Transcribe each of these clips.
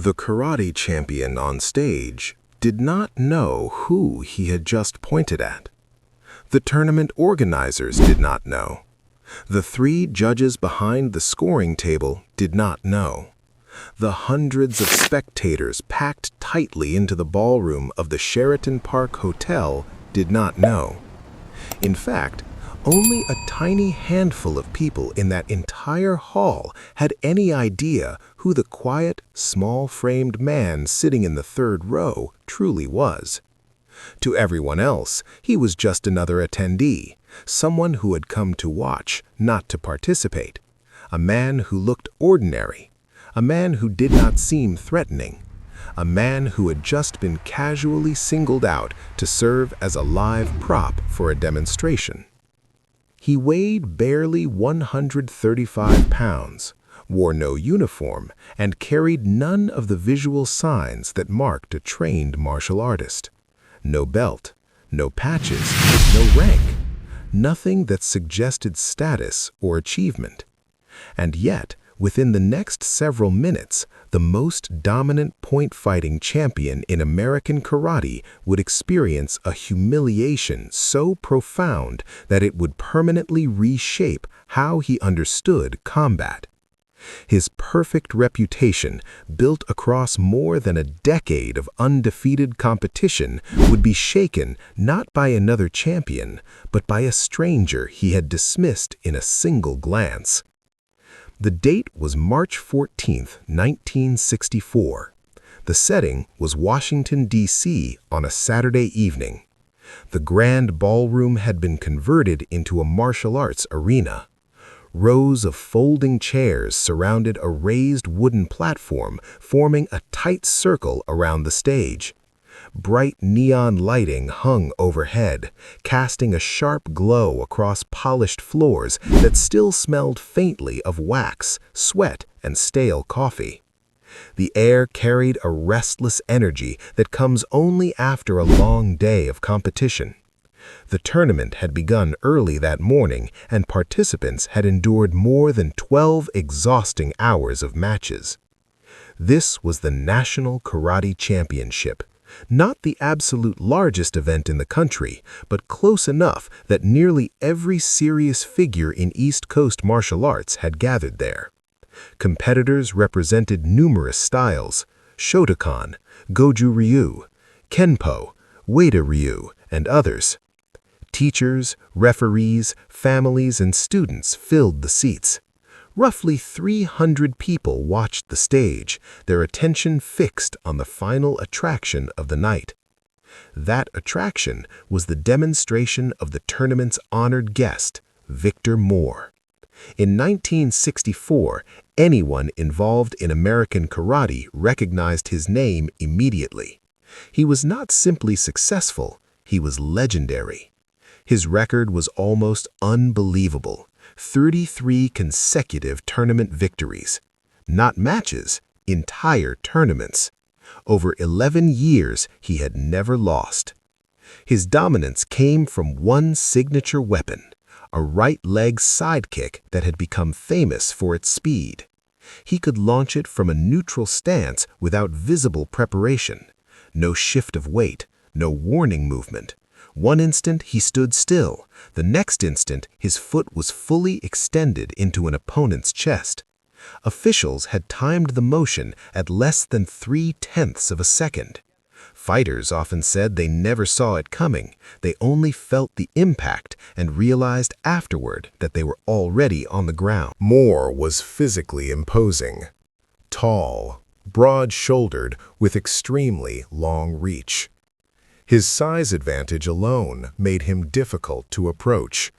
The karate champion on stage did not know who he had just pointed at. The tournament organizers did not know. The three judges behind the scoring table did not know. The hundreds of spectators packed tightly into the ballroom of the Sheraton Park Hotel did not know. In fact, only a tiny handful of people in that entire hall had any idea who the quiet, small-framed man sitting in the third row truly was. To everyone else, he was just another attendee, someone who had come to watch, not to participate. A man who looked ordinary. A man who did not seem threatening. A man who had just been casually singled out to serve as a live prop for a demonstration. He weighed barely 135 pounds, wore no uniform, and carried none of the visual signs that marked a trained martial artist. No belt, no patches, no rank, nothing that suggested status or achievement. And yet, within the next several minutes, the most dominant point-fighting champion in American karate would experience a humiliation so profound that it would permanently reshape how he understood combat. His perfect reputation, built across more than a decade of undefeated competition, would be shaken not by another champion, but by a stranger he had dismissed in a single glance. The date was March 14, 1964. The setting was Washington, D.C. on a Saturday evening. The grand ballroom had been converted into a martial arts arena. Rows of folding chairs surrounded a raised wooden platform, forming a tight circle around the stage. Bright neon lighting hung overhead, casting a sharp glow across polished floors that still smelled faintly of wax, sweat, and stale coffee. The air carried a restless energy that comes only after a long day of competition. The tournament had begun early that morning, and participants had endured more than 12 exhausting hours of matches. This was the National Karate Championship. Not the absolute largest event in the country, but close enough that nearly every serious figure in East Coast martial arts had gathered there. Competitors represented numerous styles: Shotokan, Goju Ryu, Kenpo, Ueda Ryu, and others. Teachers, referees, families, and students filled the seats. Roughly 300 people watched the stage, their attention fixed on the final attraction of the night. That attraction was the demonstration of the tournament's honored guest, Victor Moore. In 1964, anyone involved in American karate recognized his name immediately. He was not simply successful, he was legendary. His record was almost unbelievable. 33 consecutive tournament victories. Not matches, entire tournaments. Over 11 years, he had never lost. His dominance came from one signature weapon, a right leg sidekick that had become famous for its speed. He could launch it from a neutral stance without visible preparation. No shift of weight, no warning movement. One instant he stood still, the next instant his foot was fully extended into an opponent's chest. Officials had timed the motion at less than 0.3 of a second. Fighters often said they never saw it coming, they only felt the impact and realized afterward that they were already on the ground. Moore was physically imposing. Tall, broad-shouldered, with extremely long reach. His size advantage alone made him difficult to approach.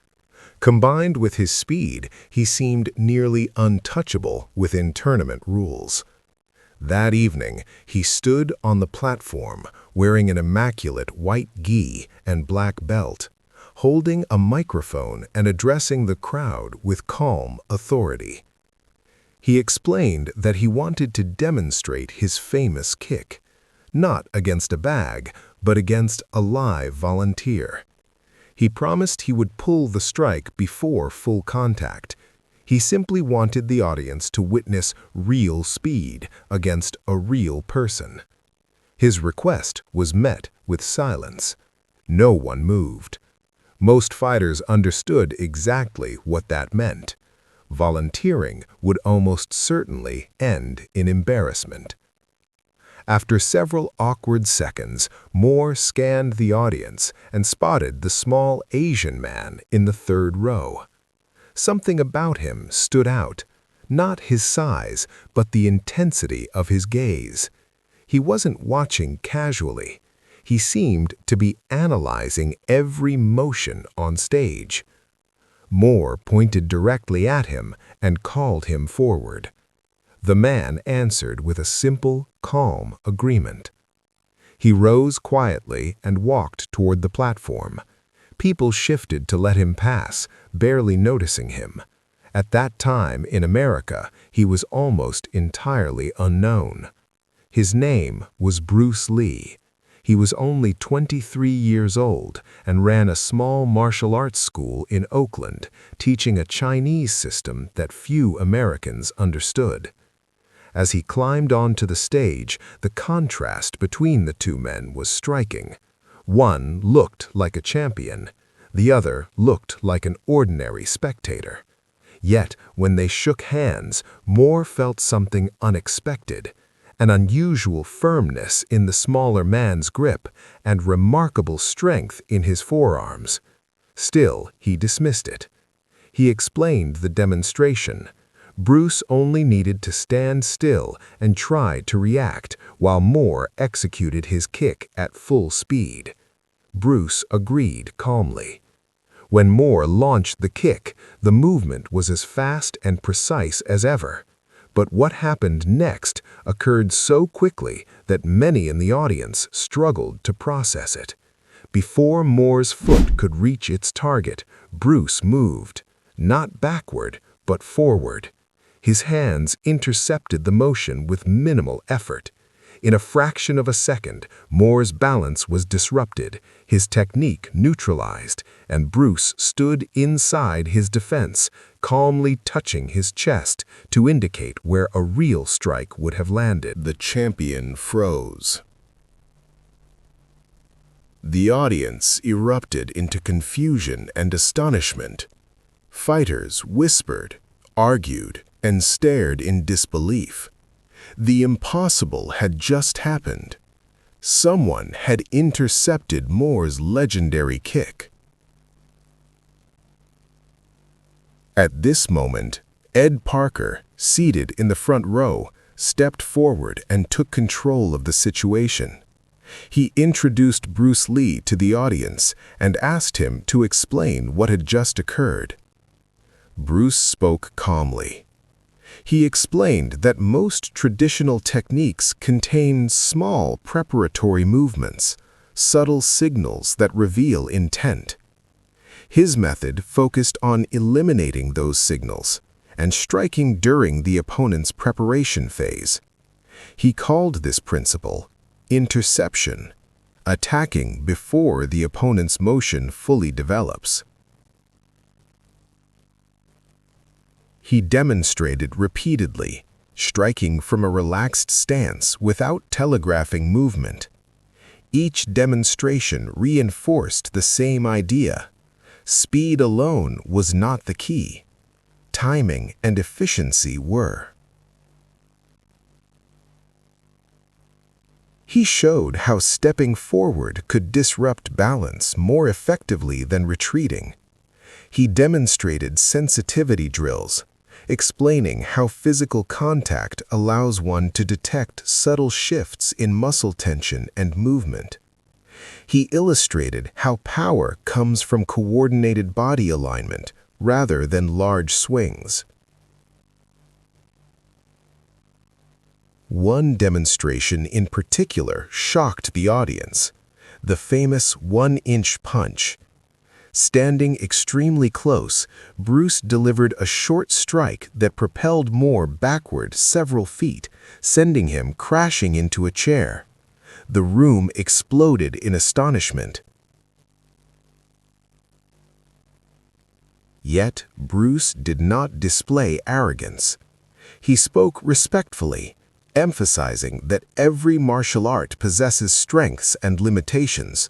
Combined with his speed, he seemed nearly untouchable within tournament rules. That evening, he stood on the platform wearing an immaculate white gi and black belt, holding a microphone and addressing the crowd with calm authority. He explained that he wanted to demonstrate his famous kick, not against a bag, but against a live volunteer. He promised he would pull the strike before full contact. He simply wanted the audience to witness real speed against a real person. His request was met with silence. No one moved. Most fighters understood exactly what that meant. Volunteering would almost certainly end in embarrassment. After several awkward seconds, Moore scanned the audience and spotted the small Asian man in the third row. Something about him stood out, not his size, but the intensity of his gaze. He wasn't watching casually. He seemed to be analyzing every motion on stage. Moore pointed directly at him and called him forward. The man answered with a simple, calm agreement. He rose quietly and walked toward the platform. People shifted to let him pass, barely noticing him. At that time in America, he was almost entirely unknown. His name was Bruce Lee. He was only 23 years old and ran a small martial arts school in Oakland, teaching a Chinese system that few Americans understood. As he climbed onto the stage, the contrast between the two men was striking. One looked like a champion. The other looked like an ordinary spectator. Yet, when they shook hands, Moore felt something unexpected. An unusual firmness in the smaller man's grip and remarkable strength in his forearms. Still, he dismissed it. He explained the demonstration. Bruce only needed to stand still and try to react while Moore executed his kick at full speed. Bruce agreed calmly. When Moore launched the kick, the movement was as fast and precise as ever. But what happened next occurred so quickly that many in the audience struggled to process it. Before Moore's foot could reach its target, Bruce moved, not backward, but forward. His hands intercepted the motion with minimal effort. In a fraction of a second, Moore's balance was disrupted, his technique neutralized, and Bruce stood inside his defense, calmly touching his chest to indicate where a real strike would have landed. The champion froze. The audience erupted into confusion and astonishment. Fighters whispered, argued, and stared in disbelief. The impossible had just happened. Someone had intercepted Moore's legendary kick. At this moment, Ed Parker, seated in the front row, stepped forward and took control of the situation. He introduced Bruce Lee to the audience and asked him to explain what had just occurred. Bruce spoke calmly. He explained that most traditional techniques contain small preparatory movements, subtle signals that reveal intent. His method focused on eliminating those signals and striking during the opponent's preparation phase. He called this principle interception, attacking before the opponent's motion fully develops. He demonstrated repeatedly, striking from a relaxed stance without telegraphing movement. Each demonstration reinforced the same idea. Speed alone was not the key. Timing and efficiency were. He showed how stepping forward could disrupt balance more effectively than retreating. He demonstrated sensitivity drills, explaining how physical contact allows one to detect subtle shifts in muscle tension and movement. He illustrated how power comes from coordinated body alignment rather than large swings. One demonstration in particular shocked the audience, the famous one-inch punch. Standing extremely close, Bruce delivered a short strike that propelled Moore backward several feet, sending him crashing into a chair. The room exploded in astonishment. Yet Bruce did not display arrogance. He spoke respectfully, emphasizing that every martial art possesses strengths and limitations.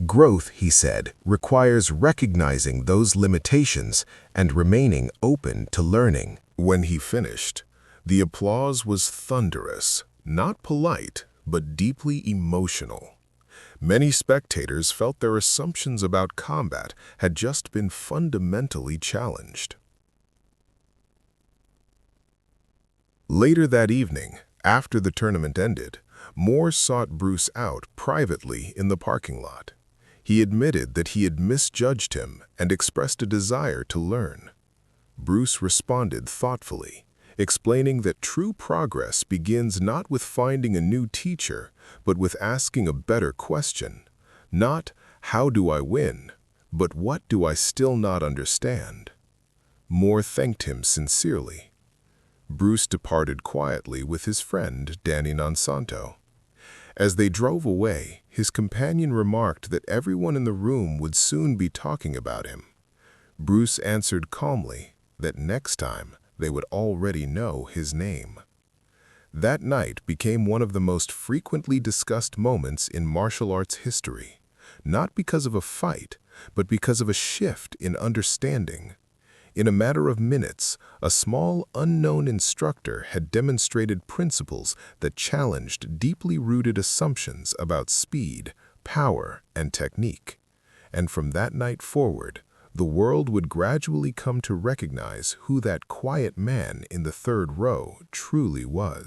Growth, he said, requires recognizing those limitations and remaining open to learning. When he finished, the applause was thunderous, not polite, but deeply emotional. Many spectators felt their assumptions about combat had just been fundamentally challenged. Later that evening, after the tournament ended, Moore sought Bruce out privately in the parking lot. He admitted that he had misjudged him and expressed a desire to learn. Bruce responded thoughtfully, explaining that true progress begins not with finding a new teacher, but with asking a better question. Not, how do I win, but what do I still not understand? Moore thanked him sincerely. Bruce departed quietly with his friend Danny Nonsanto. As they drove away, his companion remarked that everyone in the room would soon be talking about him. Bruce answered calmly that next time they would already know his name. That night became one of the most frequently discussed moments in martial arts history, not because of a fight, but because of a shift in understanding. In a matter of minutes, a small, unknown instructor had demonstrated principles that challenged deeply rooted assumptions about speed, power, and technique. And from that night forward, the world would gradually come to recognize who that quiet man in the third row truly was.